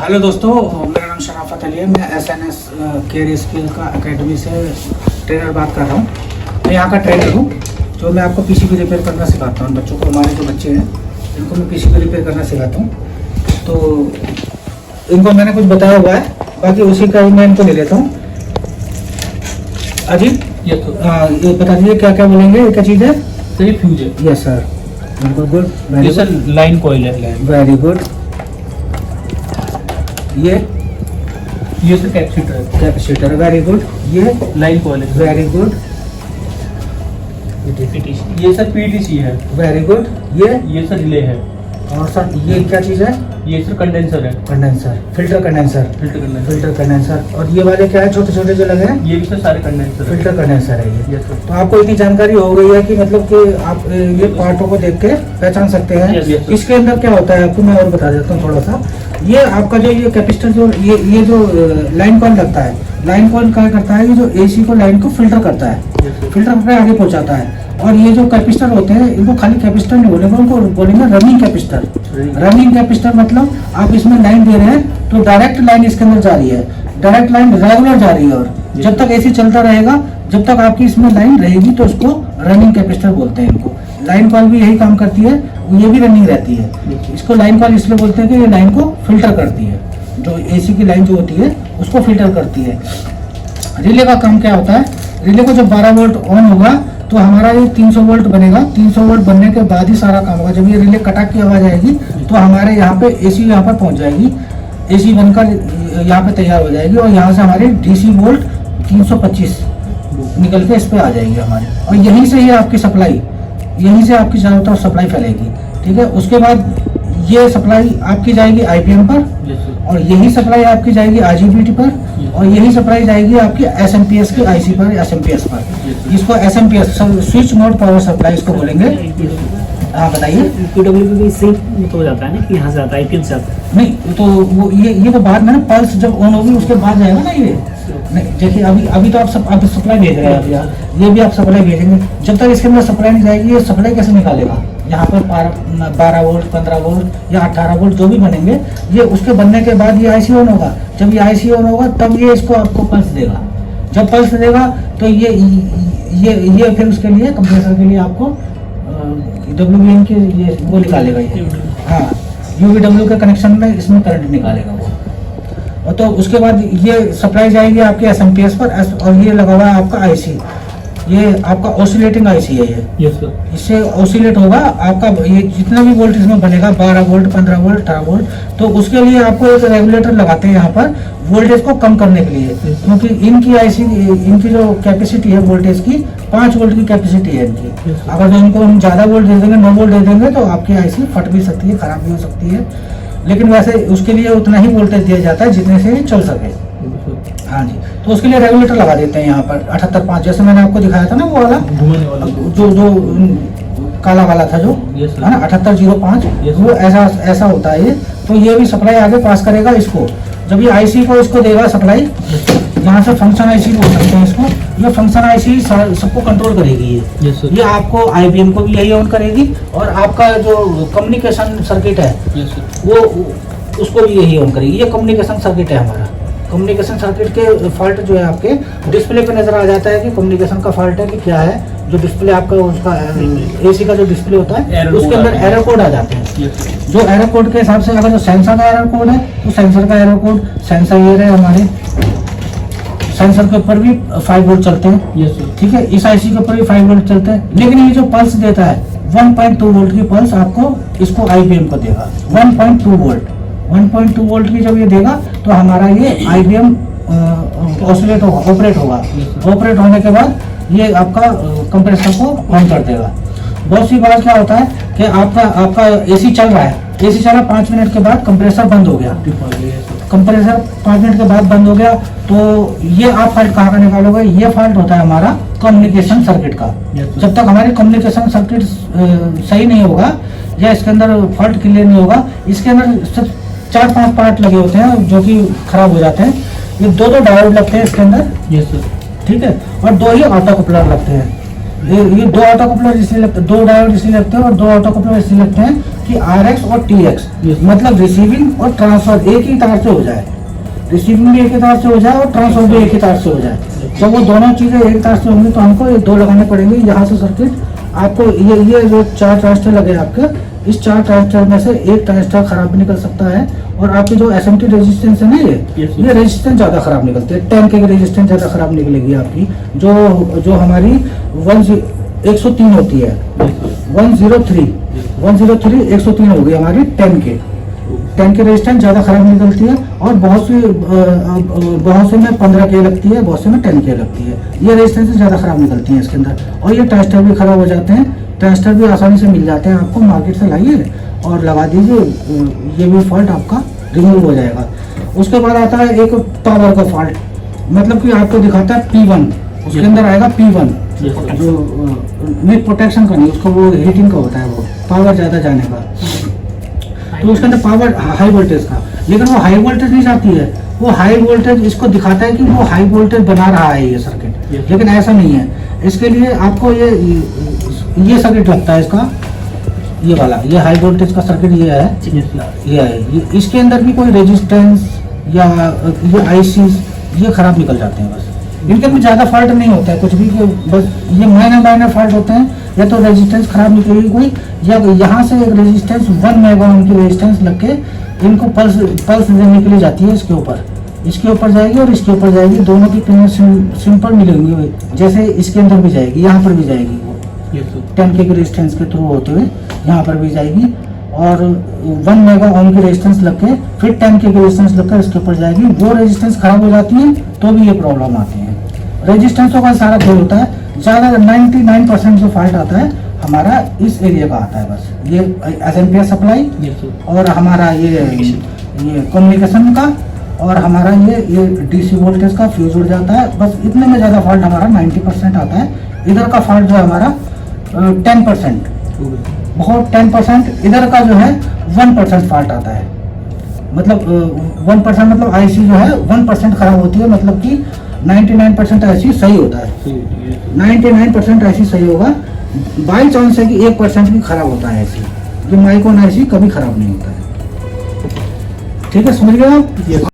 Hello दोस्तों, मेरा नाम शराफत अली है। मैं एसएनएस केयर स्किल का एकेडमी से ट्रेनर बात कर रहा हूँ। मैं यहाँ का ट्रेनर हूँ जो मैं आपको पीसीबी रिपेयर करना सिखाता हूँ। बच्चों को, हमारे जो बच्चे हैं इनको मैं पीसीबी रिपेयर करना सिखाता हूँ। तो इनको मैंने कुछ बताया हुआ है, बाकी उसी का मैं इनको ले लेता हूँ। अजीत, ये बता दीजिए क्या क्या बोलेंगे। ये क्या चीज़ है? सही फ्यूज है। यस सर, बिल्कुल गुड, ये सर लाइन कॉइल है। Very good. ये सर कैपेसिटर, वेरी गुड। ये लाइन कॉइल है। Very good. ये सर पीटीसी है। Very good. ये सर रिले है। और सर ये क्या चीज़ है? ये सर कंडेंसर है। Condenser, filter condenser. Filter filter condenser. और ये वाले क्या है, छोटे छोटे जो लगे हैं? ये भी सर सारे कंडेंसर है। फिल्टर कंडेंसर है ये। Yes sir. तो आपको इतनी जानकारी हो गई है कि मतलब कि आप ये पार्टों को देख के पहचान सकते हैं। Yes, yes, sir. इसके अंदर क्या होता है आपको मैं और बता देता हूँ थोड़ा सा। ये आपका जो ये कैपेसिटर जो ये जो लाइन कॉइल लगता है, लाइन कॉइल क्या करता है, ये जो एसी को लाइन को फिल्टर करता है, Yes, sir. फिल्टर करके आगे पहुंचाता है। और ये जो कैपेसिटर होते हैं इनको खाली कैपेसिटर नहीं बोलेंगे, उनको बोलेंगे रनिंग कैपेसिटर। रनिंग कैपेसिटर मतलब आप इसमें लाइन दे रहे हैं तो डायरेक्ट लाइन इसके अंदर जा रही है, डायरेक्ट लाइन रेगुलर जा रही है। और जब तक एसी चलता रहेगा, जब तक आपकी इसमें लाइन रहेगी तो उसको रनिंग कैपेसिटर बोलते हैं। इनको लाइन कॉइल भी यही काम करती है, ये भी रनिंग रहती है। इसको लाइन कॉइल इसलिए बोलते हैं कि ये लाइन को फिल्टर करती है, जो एसी की लाइन जो होती है उसको फिल्टर करती है। रिले का काम क्या होता है? रिले को जब 12 वोल्ट ऑन होगा तो हमारा ये 300 वोल्ट बनेगा। 300 वोल्ट बनने के बाद ही सारा काम होगा। जब ये रिले कटाक की आवाज आएगी तो हमारे यहाँ पे एसी यहाँ पर पहुँच जाएगी, एसी बनकर यहाँ पे तैयार हो जाएगी और यहाँ से हमारे डीसी वोल्ट 325 निकल के इस पे आ जाएगी हमारे। और यहीं से ये आपकी सप्लाई, यहीं से आपकी चारों तरफ सप्लाई फैलेगी। ठीक है, उसके बाद ये सप्लाई आपकी जाएगी आईपीएम पर, और यही सप्लाई आपकी जाएगी आईजीबीटी पर, और यही सप्लाई जाएगी आपकी एसएमपीएस की आईसी पर, एसएमपीएस पर। इसको SMPS switch mode power supply इसको बोलेंगे। हाँ बताइए। पीडब्ल्यूडी से तो हो जाता है ना कि यहाँ से आता है आईपीएम से आता है। नहीं तो वो ये तो बाद में ना, पल्स जब ऑन होगी उसके बाद जाएगा ना ये। नहीं देखिए, अभी तो आप सप्लाई भेज रहे हैं अभी यार, ये भी आप सप्लाई भेजेंगे। जब तक इसके अंदर सप्लाई नहीं जाएगी ये सप्लाई कैसे निकालेगा? यहाँ पर 12 वोल्ट, 15 वोल्ट या 18 वोल्ट जो भी बनेंगे, ये उसके बनने के बाद ये आईसी ऑन होगा। जब ये आईसी ऑन होगा तब ये इसको आपको पल्स देगा। जब पल्स देगा तो ये फिर उसके लिए कंप्रेसर के लिए आपको WBN के ये वो निकालेगा ये। हाँ, UVW के कनेक्शन में इसमें करंट निकालेगा वो। और तो उसके बाद ये सप्लाई जाएगी आपके एसएमपीएस पर, और ये लगा हुआ है आपका आईसी। ये आपका ऑसिलेटिंग आईसी है ये। Yes sir. इससे ऑसिलेट होगा आपका ये जितना भी वोल्ट इसमें बनेगा, 12 वोल्ट, 15 वोल्ट, 18 वोल्ट। तो उसके लिए आपको एक रेगुलेटर लगाते हैं यहाँ पर वोल्टेज को कम करने के लिए, क्योंकि इनकी आईसी, इनकी जो कैपेसिटी है वोल्टेज की 5 वोल्ट की कैपेसिटी है इनकी। अगर जो इनको हम ज़्यादा वोल्ट दे देंगे, 9 वोल्ट दे देंगे, तो आपकी आईसी फट भी सकती है, खराब भी हो सकती है। लेकिन वैसे उसके लिए उतना ही वोल्टेज दिया जाता है जितने से चल सके। हाँ जी, तो उसके लिए रेगुलेटर लगा देते हैं यहाँ पर 78.5, जैसे मैंने आपको दिखाया था ना वो वाला, जो काला वाला था जो है ना 7805, वो ऐसा होता है ये। तो ये भी सप्लाई आगे पास करेगा इसको। जब ये आईसी को इसको देगा सप्लाई, यहाँ से फंक्शन आईसी बोल सकते हैं इसको। ये फंक्शन आईसी सबको कंट्रोल करेगी ये। ये आपको आईबीएम को भी यही ऑन करेगी, और आपका जो कम्युनिकेशन सर्किट है वो उसको भी यही ऑन करेगी। ये कम्युनिकेशन सर्किट है हमारा। कम्युनिकेशन सर्किट के फॉल्ट जो है आपके डिस्प्ले पे नजर आ जाता है कि कम्युनिकेशन का फॉल्ट है कि क्या है। जो डिस्प्ले आपका उसका एसी का जो डिस्प्ले होता है उसके अंदर एरर कोड आ जाते हैं। जो एरर कोड के हिसाब से, अगर जो सेंसर का एरर कोड है तो सेंसर का एरर कोड, सेंसर ये रहे हमारे, सेंसर के ऊपर भी 5 वोल्ट चलते हैं। ठीक है, इस आईसी के ऊपर भी 5 वोल्ट चलते हैं। लेकिन ये जो पल्स देता है 1.2 वोल्ट की पल्स आपको इसको आईबीएम को देगा। 1.2 वोल्ट की जब ये देगा तो हमारा ये आईबीएम ऑसिलेट होगा, ऑपरेट होगा। ऑपरेट होने के बाद ये आपका कंप्रेसर को ऑन कर देगा। बहुत सी बार क्या होता है कि आपका एसी चल रहा है, एसी चला 5 मिनट के बाद कंप्रेसर बंद हो गया। कंप्रेसर 5 मिनट के बाद बंद हो गया तो ये आप फॉल्ट कहाँ का निकालोगे? ये फॉल्ट होता है हमारा कम्युनिकेशन सर्किट का। जब तक हमारी कम्युनिकेशन सर्किट सही नहीं होगा या इसके अंदर फॉल्ट क्लियर नहीं होगा, इसके अंदर सिर्फ 4-5 पार्ट लगे होते हैं जो कि खराब हो जाते हैं। ये 2 डायोड लगते हैं इसके अंदर। ठीक है, और 2 ही ऑटो कपलर लगते हैं। ये दो ऑटो कपलर इसलिए लगते, दो डायोड इसलिए लगते हैं और दो ऑटो कपलर इसलिए लगते हैं कि RX और TX Yes. मतलब रिसीविंग और ट्रांसफर एक ही तार से हो जाए, रिसीविंग भी एक ही तार से हो जाए और ट्रांसफर भी एक ही तार से हो जाए। तो वो दोनों चीजें एक तार से होंगी तो हमको ये दो लगाने पड़ेंगे। यहाँ से सर्किट आपको ये जो 4 ट्रांजिस्टर लगे आपके, इस 4 ट्रांजिस्टर में से एक ट्रांजिस्टर खराब भी निकल सकता है और आपकी जो SMT रेजिस्टेंस है ना Yes, yes. ये रेजिस्टेंस ज्यादा खराब निकलती है। 10K की रेजिस्टेंस ज्यादा खराब निकलेगी आपकी, जो हमारी 103 होती है, 103 103 हो गई हमारी 10K रेजिस्टेंस ज्यादा खराब निकलती है और बहुत से में 15K लगती है, बहुत से में 10K लगती है। ये रेजिस्टेंस ज्यादा खराब निकलती है इसके अंदर और ये ट्रांजिस्टर भी खराब हो जाते हैं। ट्रांजिस्टर भी आसानी से मिल जाते हैं आपको, मार्केट से लाइए और लगा दीजिए, ये भी फॉल्ट आपका रिमूव हो जाएगा। उसके बाद आता है एक पावर का फॉल्ट, मतलब कि आपको दिखाता है P1, उसके अंदर आएगा P1 जो नेट प्रोटेक्शन का नहीं, उसको वो हीटिंग का होता है, वो पावर ज्यादा जाने का। तो उसके अंदर पावर हाई वोल्टेज का, लेकिन वो हाई वोल्टेज नहीं जाती है, वो हाई वोल्टेज इसको दिखाता है कि वो हाई वोल्टेज बना रहा है ये सर्किट, लेकिन ऐसा नहीं है। इसके लिए आपको ये सर्किट लगता है इसका, ये वाला, ये हाई वोल्टेज का सर्किट ये है, इसके अंदर भी कोई रेजिस्टेंस या ये ICs ये खराब निकल जाते हैं। बस इनके भी ज्यादा फॉल्ट नहीं होता है कुछ भी, बस ये माइनर फॉल्ट होते हैं, या तो रेजिस्टेंस खराब निकलेगी कोई, या यहाँ से एक रेजिस्टेंस 1 मेगा ओम की रेजिस्टेंस लग के इनको पल्स देने के लिए जाती है, इसके ऊपर जाएगी और इसके ऊपर जाएगी, दोनों की पिन सिंपल मिलेंगी, जैसे इसके अंदर भी जाएगी, यहाँ पर भी जाएगी वो 10K की रेजिस्टेंस के थ्रू होते हुए यहाँ पर भी जाएगी और 1 मेगा ओम की रेजिस्टेंस लग के फिर 10K की रेजिस्टेंस लगकर इसके ऊपर जाएगी। वो रेजिस्टेंस खराब हो जाती है तो भी ये प्रॉब्लम आती है। रेजिस्टेंसों का सारा खेल होता है, ज़्यादा 99% जो फॉल्ट आता है हमारा इस एरिया का आता है। बस ये SMPS सप्लाई और हमारा ये कम्युनिकेशन का और हमारा ये DC वोल्टेज का फ्यूज उड़ जाता है, बस इतने में ज़्यादा फॉल्ट हमारा 90% आता है। इधर का फॉल्ट जो है हमारा 10%, बहुत 10%, इधर का जो है 1% फॉल्ट आता है। मतलब 1% मतलब IC जो है 1% खराब होती है, मतलब कि 99% IC सही होता है, 99% IC सही होगा। बाई चांस है कि 1% भी खराब होता है IC, जो माइक्रोन IC कभी खराब नहीं होता है। ठीक है, समझ गए आप?